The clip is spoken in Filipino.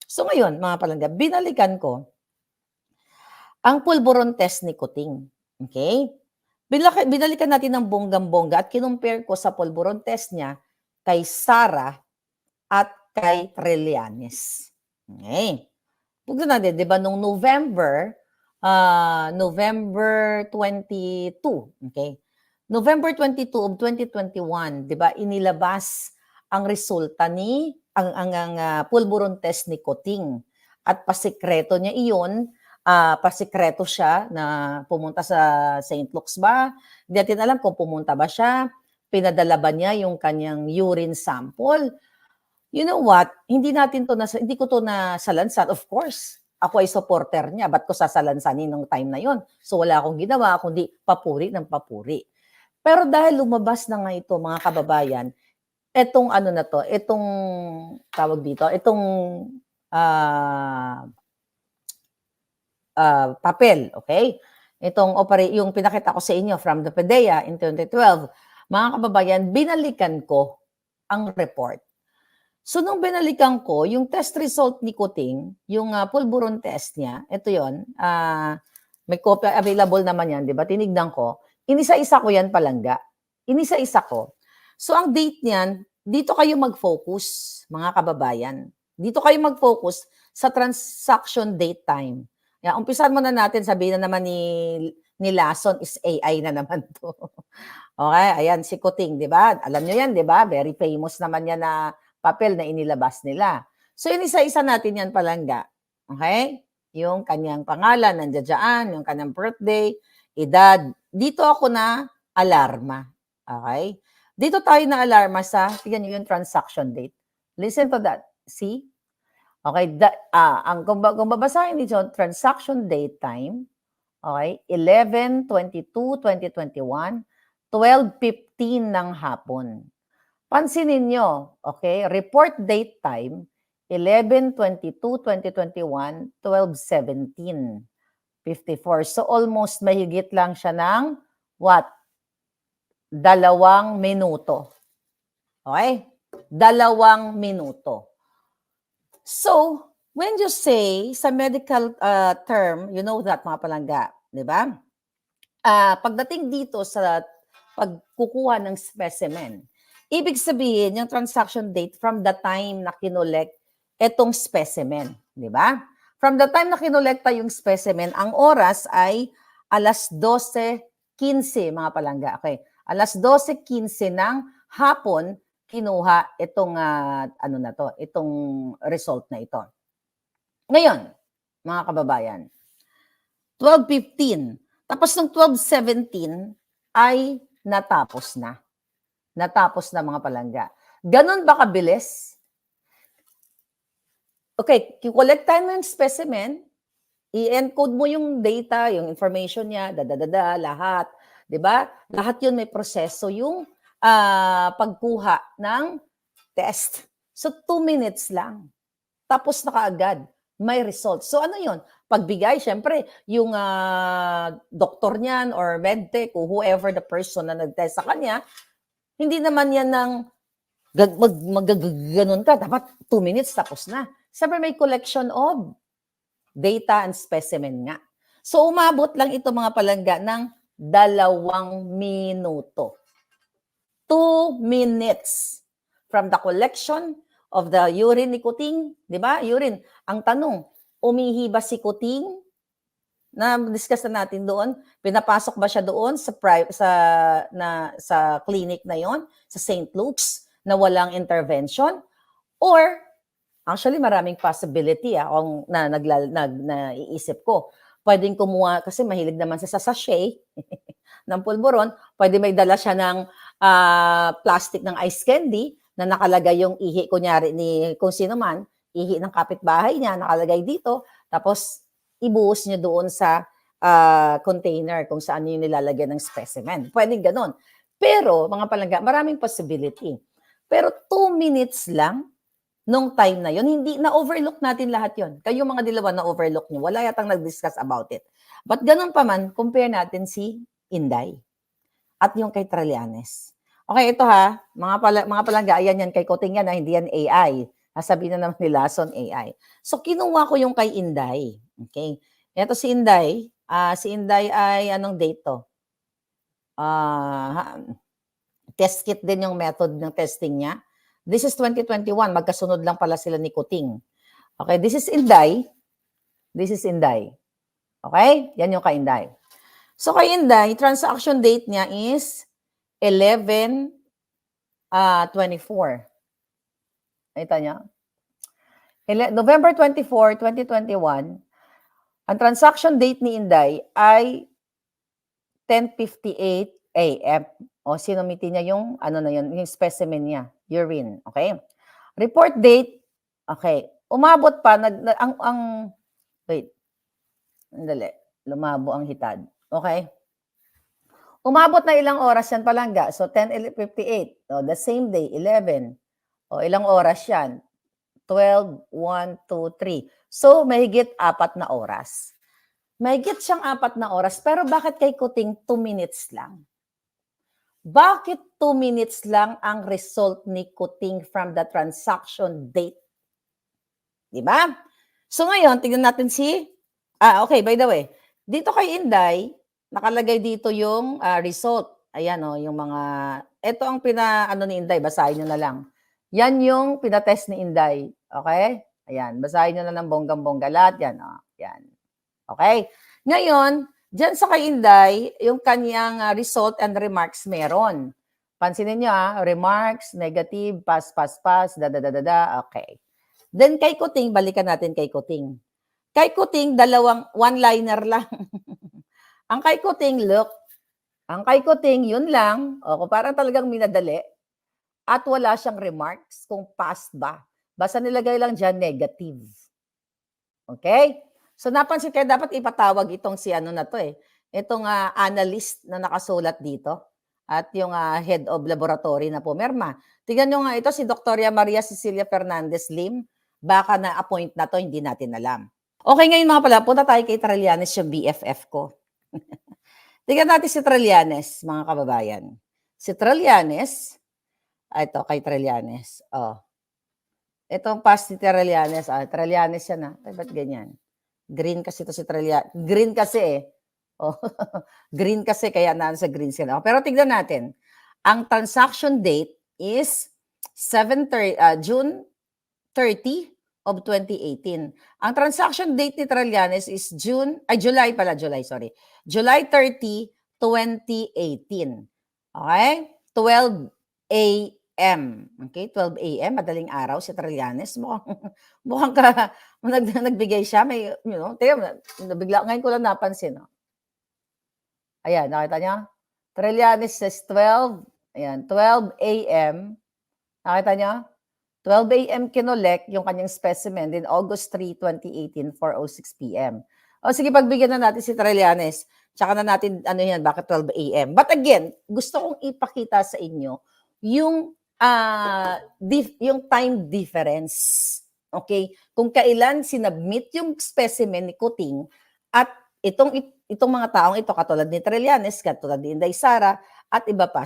So ngayon, mga palangga, binalikan ko ang pulburon test ni Kuting. Okay? Binalikan natin ng bonggang-bongga at kinumpare ko sa pulburon test niya kay Sara at kay Trillanes. Okay. Tignan natin, 'di ba nung November 22, okay? November 22 of 2021, 'di ba, inilabas ang resulta ang pulburon test ni Kuting at pasikreto niya iyon, pasikreto siya na pumunta sa St. Luke's ba? Hindi natin alam kung pumunta ba siya, pinadala ba niya yung kanyang urine sample. You know what? Hindi ko to nasalansan. Of course, ako ay supporter niya. Ba't ko sasalansanin nung time na yon? So wala akong ginawa kundi papuri ng papuri. Pero dahil lumabas na nga ito, mga kababayan, etong ano na to, itong tawag dito, itong papel, okay? Yung pinakita ko sa inyo from the PDEA in 2012, mga kababayan, binalikan ko ang report. So, nung binalikan ko, yung test result ni Kuting, yung pulburon test niya, ito yon, may copy available naman yan, di ba? Tinignan ko. Inisa-isa ko yan, palangga. Inisa-isa ko. So, ang date niyan, dito kayo mag-focus, mga kababayan. Dito kayo mag-focus sa transaction date time. Yan, umpisan muna natin, sabihin na naman ni Lason is AI na naman to. Okay, ayan, si Kuting, di ba? Alam nyo yan, di ba? Very famous naman yan na papel na inilabas nila. So, inisa-isa natin yan, palangga. Okay? Yung kanyang pangalan, nandiyan, yung kanyang birthday, edad. Dito ako na alarma. Okay? Dito tayo na alarma sa, tignan nyo yung transaction date. Listen to that. See? Okay? Kung babasahin dito, transaction date time, okay? 11/22/2021, 12:15 ng hapon. Pansinin nyo, okay, report date time, 11/22/2021, 12:17:54. So almost mahigit lang siya ng what? 2 minuto. Okay? 2 minuto. So, when you say sa medical term, you know that, mga palangga, di ba? Pagdating dito sa pagkukuha ng specimen, ibig sabihin, yung transaction date from the time na kinolect etong specimen. Di ba? From the time na kinolekta yung specimen, ang oras ay alas 12:15, mga palangga. Okay. Alas 12:15 ng hapon, kinuha itong, itong result na ito. Ngayon, mga kababayan, 12:15. Tapos ng 12:17 ay natapos na. Natapos na, mga palangga. Ganon ba kabilis? Okay, kikolektahin mo yung specimen, i-encode mo yung data, yung information niya, lahat. Diba? Lahat yun may proseso yung pagkuha ng test. So, 2 minutes lang. Tapos na kaagad. May result. So, ano yun? Pagbigay, syempre, yung doktor niyan or medtech o whoever the person na nag-test sa kanya, hindi naman yan ng magaganon ka. Dapat 2 minutes tapos na. Sabi may collection of data and specimen nga. So, umabot lang ito, mga palangga, ng 2 minuto. 2 minutes from the collection of the urine ni Kuting. Di ba? Urine. Ang tanong, umihi ba si Kuting? Na-discuss na natin doon. Pinapasok ba siya doon sa clinic na yon, sa St. Luke's, na walang intervention? Or, actually, maraming possibility kung naiisip ko. Pwedeng kumuha, kasi mahilig naman sa sachet ng pulburon, pwede may dala siya ng plastic ng ice candy na nakalagay yung ihi, kunyari, ni kung sino man, ihi ng kapitbahay niya, nakalagay dito, tapos ibuhos niyo doon sa container kung saan niyo nilalagyan ng specimen. Pwedeng ganon. Pero, mga palangga, maraming possibility. Pero 2 minutes lang, nung time na yon, hindi na-overlook natin lahat yon. Kayo mga dilawan, na-overlook nyo. Wala yatang nag-discuss about it. But ganun pa man, compare natin si Inday at yung kay Trillanes. Okay, ito mga palangga, ayan yan kay Kuting yan, hindi yan AI. Sasabihin na naman nila Son AI. So, kinuha ko yung kay Inday. Okay? Ito si Inday ay anong date to? Test kit din yung method ng testing niya. This is 2021. Magkasunod lang pala sila ni Kuting. Okay, this is Inday. This is Inday. Okay? Yan yung kay Inday. So, kay Inday, transaction date niya is 11/24. Nakita niya? November 24, 2021, ang transaction date ni Inday ay 10:58 AM. O, sinumiti niya yung, ano na yun, yung specimen niya, urine. Okay? Report date, okay. Umabot pa, wait, andali, lumabo ang hitad. Okay? Umabot na ilang oras yan palangga. So, 10:58. O, the same day, 11. O, ilang oras yan? 12, 1, 2, 3. So, mahigit 4 na oras. Mahigit siyang 4 na oras, pero bakit kay Kuting 2 minutes lang? Bakit 2 minutes lang ang result ni Kuting from the transaction date? Diba? So ngayon, tignan natin okay, by the way, dito kay Inday, nakalagay dito yung result. Ayan yung mga, ito ang ni Inday, basahin nyo na lang. Yan yung pinatest ni Inday. Okay? Ayan, basahin nyo na ng bonggang-bongga lahat. Yan, yan. Okay? Ngayon, dyan sa kay Inday, yung kanyang result and remarks meron. Pansinin nyo remarks, negative, pass, okay. Then kay Kuting, balikan natin kay Kuting. Kay Kuting, one-liner lang. Ang kay Kuting, look. Ang kay Kuting, yun lang. Parang talagang minadali. At wala siyang remarks kung pass ba. Basta nilagay lang dyan, negative. Okay? So, napansin kayo, dapat ipatawag itong itong analyst na nakasulat dito at yung head of laboratory na pumirma. Tingnan nyo nga ito, si Dr. Maria Cecilia Fernandez Lim. Baka na-appoint na to, hindi natin alam. Okay, ngayon mga pala, punta tayo kay Trillanes, yung BFF ko. Tingnan natin si Trillanes, mga kababayan. Si Trillanes, ito, kay Trillanes. Itong past ni Trillanes, Trillanes yan Ay, ba't ganyan? Green kasi ito si Trillanes. Green kasi green kasi, kaya nasa green sila. Pero tignan natin. Ang transaction date is June 30 of 2018. Ang transaction date ni Trillanes is July 30, 2018. Okay? 12 a.m. Okay? 12 a.m. Madaling araw si Trillanes. Mukhang nagbigay siya. May, bigla, ngayon ko lang napansin. Ayan, nakita niya? Trillanes says 12. Ayan, 12 a.m. Nakita niya? 12 a.m. kinolek yung kanyang specimen din August 3, 2018, 4:06 p.m. Sige, pagbigyan na natin si Trillanes. Tsaka na natin, bakit 12 a.m. But again, gusto kong ipakita sa inyo yung time difference. Okay? Kung kailan sinubmit yung specimen ni Kuting at itong mga taong ito, katulad ni Trillanes, katulad ni Inday Sara, at iba pa.